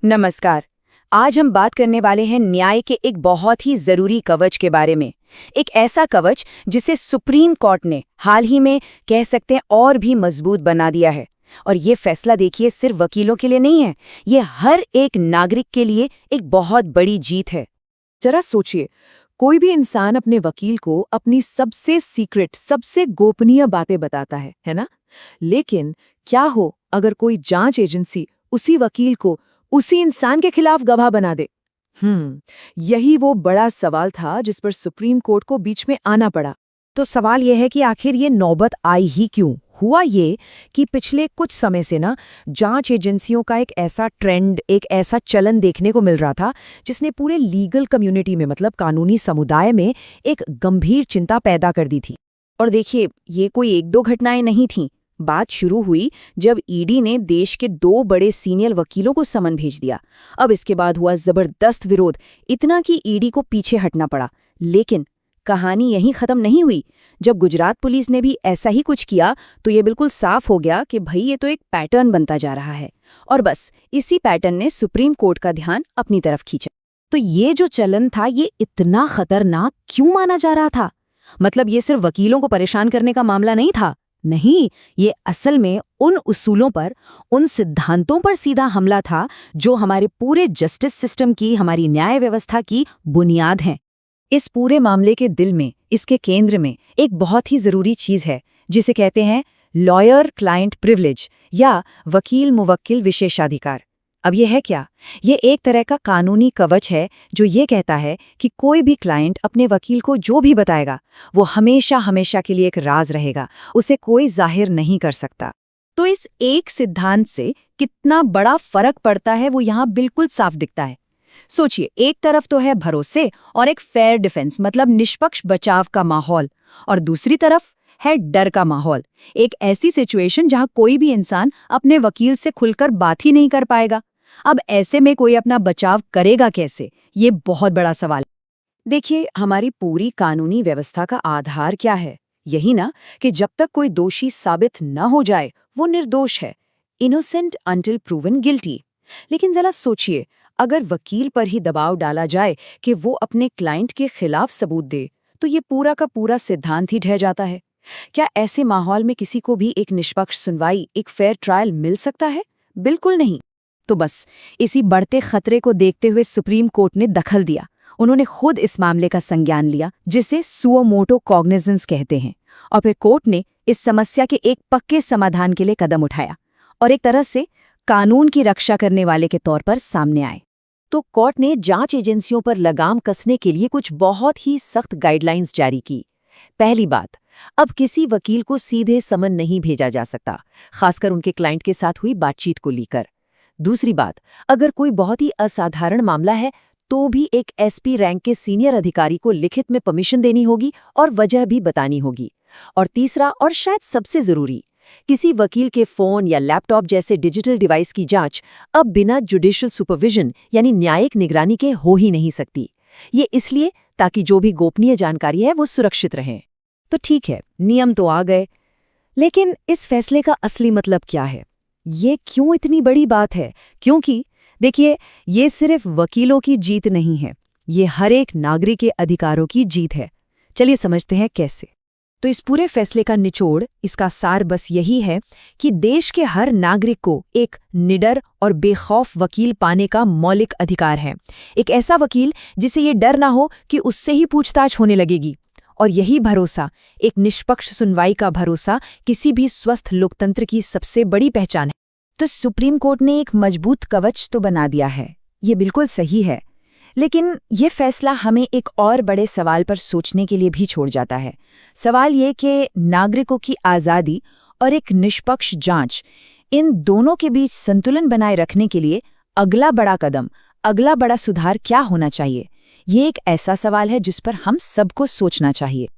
नमस्कार। आज हम बात करने वाले हैं न्याय के एक बहुत ही जरूरी कवच के बारे में। एक ऐसा कवच जिसे सुप्रीम कोर्ट ने हाल ही में कह सकते हैं और भी मजबूत बना दिया है। और ये फैसला देखिए सिर्फ वकीलों के लिए नहीं है, ये हर एक नागरिक के लिए एक बहुत बड़ी जीत है। जरा सोचिए, कोई भी इंसान अपने वकील को अपनी सबसे सीक्रेट, सबसे गोपनीय बातें बताता है ना? लेकिन क्या हो अगर कोई जांच एजेंसी उसी वकील को उसी इंसान के खिलाफ गवाह बना दे? यही वो बड़ा सवाल था जिस पर सुप्रीम कोर्ट को बीच में आना पड़ा। तो सवाल यह है कि आखिर ये नौबत आई ही क्यों? हुआ ये कि पिछले कुछ समय से ना जांच एजेंसियों का एक ऐसा ट्रेंड, एक ऐसा चलन देखने को मिल रहा था जिसने पूरे लीगल कम्युनिटी में, मतलब कानूनी समुदाय में, एक गंभीर चिंता पैदा कर दी थी। और देखिए, ये कोई एक दो घटनाएं नहीं थीं। बात शुरू हुई जब ईडी ने देश के 2 बड़े सीनियर वकीलों को समन भेज दिया। अब इसके बाद हुआ जबरदस्त विरोध, इतना कि ईडी को पीछे हटना पड़ा। लेकिन कहानी यहीं खत्म नहीं हुई। जब गुजरात पुलिस ने भी ऐसा ही कुछ किया तो ये बिल्कुल साफ हो गया कि भाई ये तो एक पैटर्न बनता जा रहा है। और बस इसी पैटर्न ने सुप्रीम कोर्ट का ध्यान अपनी तरफ खींचा। तो ये जो चलन था, ये इतना खतरनाक क्यों माना जा रहा था? मतलब ये सिर्फ वकीलों को परेशान करने का मामला नहीं था। नहीं, ये असल में उन उसूलों पर, उन सिद्धांतों पर सीधा हमला था जो हमारे पूरे जस्टिस सिस्टम की, हमारी न्याय व्यवस्था की बुनियाद हैं। इस पूरे मामले के दिल में, इसके केंद्र में एक बहुत ही जरूरी चीज है जिसे कहते हैं लॉयर क्लाइंट प्रिविलेज या वकील मुवक्किल विशेषाधिकार। अब ये है क्या? ये एक तरह का कानूनी कवच है जो ये कहता है कि कोई भी क्लाइंट अपने वकील को जो भी बताएगा वो हमेशा हमेशा के लिए एक राज रहेगा, उसे कोई जाहिर नहीं कर सकता। तो इस एक सिद्धांत से कितना बड़ा फर्क पड़ता है वो यहाँ बिल्कुल साफ दिखता है। सोचिए, एक तरफ तो है भरोसे और एक फेयर डिफेंस, मतलब निष्पक्ष बचाव का माहौल, और दूसरी तरफ है डर का माहौल। एक ऐसी सिचुएशन जहां कोई भी इंसान अपने वकील से खुलकर बात ही नहीं कर पाएगा। अब ऐसे में कोई अपना बचाव करेगा कैसे? ये बहुत बड़ा सवाल। देखिए, हमारी पूरी कानूनी व्यवस्था का आधार क्या है? यही ना कि जब तक कोई दोषी साबित न हो जाए वो निर्दोष है, इनोसेंट अंटिल प्रूवन गिल्टी। लेकिन जरा सोचिए, अगर वकील पर ही दबाव डाला जाए कि वो अपने क्लाइंट के खिलाफ सबूत दे, तो ये पूरा का पूरा सिद्धांत ही ढह जाता है। क्या ऐसे माहौल में किसी को भी एक निष्पक्ष सुनवाई, एक फेयर ट्रायल मिल सकता है? बिल्कुल नहीं। तो बस इसी बढ़ते खतरे को देखते हुए सुप्रीम कोर्ट ने दखल दिया। उन्होंने खुद इस मामले का संज्ञान लिया, जिसे सुओ मोटो कॉग्निजेंस कहते हैं। और फिर कोर्ट ने इस समस्या के एक पक्के समाधान के लिए कदम उठाया और एक तरह से कानून की रक्षा करने वाले के तौर पर सामने आए। तो कोर्ट ने जांच एजेंसियों पर लगाम कसने के लिए कुछ बहुत ही सख्त गाइडलाइंस जारी की। पहली बात, अब किसी वकील को सीधे समन नहीं भेजा जा सकता, खासकर उनके क्लाइंट के साथ हुई बातचीत को लेकर। दूसरी बात, अगर कोई बहुत ही असाधारण मामला है तो भी एक एसपी रैंक के सीनियर अधिकारी को लिखित में परमिशन देनी होगी और वजह भी बतानी होगी। और तीसरा, और शायद सबसे जरूरी, किसी वकील के फोन या लैपटॉप जैसे डिजिटल डिवाइस की जांच अब बिना जुडिशियल सुपरविजन यानी न्यायिक निगरानी के हो ही नहीं सकती। ये इसलिए ताकि जो भी गोपनीय जानकारी है वो सुरक्षित रहे। तो ठीक है, नियम तो आ गए, लेकिन इस फैसले का असली मतलब क्या है? ये क्यों इतनी बड़ी बात है? क्योंकि देखिए, ये सिर्फ वकीलों की जीत नहीं है, ये हर एक नागरिक के अधिकारों की जीत है। चलिए समझते हैं कैसे। तो इस पूरे फैसले का निचोड़, इसका सार बस यही है कि देश के हर नागरिक को एक निडर और बेखौफ वकील पाने का मौलिक अधिकार है। एक ऐसा वकील जिसे ये डर ना हो कि उससे ही पूछताछ होने लगेगी। और यही भरोसा, एक निष्पक्ष सुनवाई का भरोसा, किसी भी स्वस्थ लोकतंत्र की सबसे बड़ी पहचान है। तो सुप्रीम कोर्ट ने एक मजबूत कवच तो बना दिया है, ये बिल्कुल सही है। लेकिन ये फैसला हमें एक और बड़े सवाल पर सोचने के लिए भी छोड़ जाता है। सवाल ये कि नागरिकों की आज़ादी और एक निष्पक्ष जांच, इन दोनों के बीच संतुलन बनाए रखने के लिए अगला बड़ा कदम, अगला बड़ा सुधार क्या होना चाहिए? ये एक ऐसा सवाल है जिस पर हम सबको सोचना चाहिए।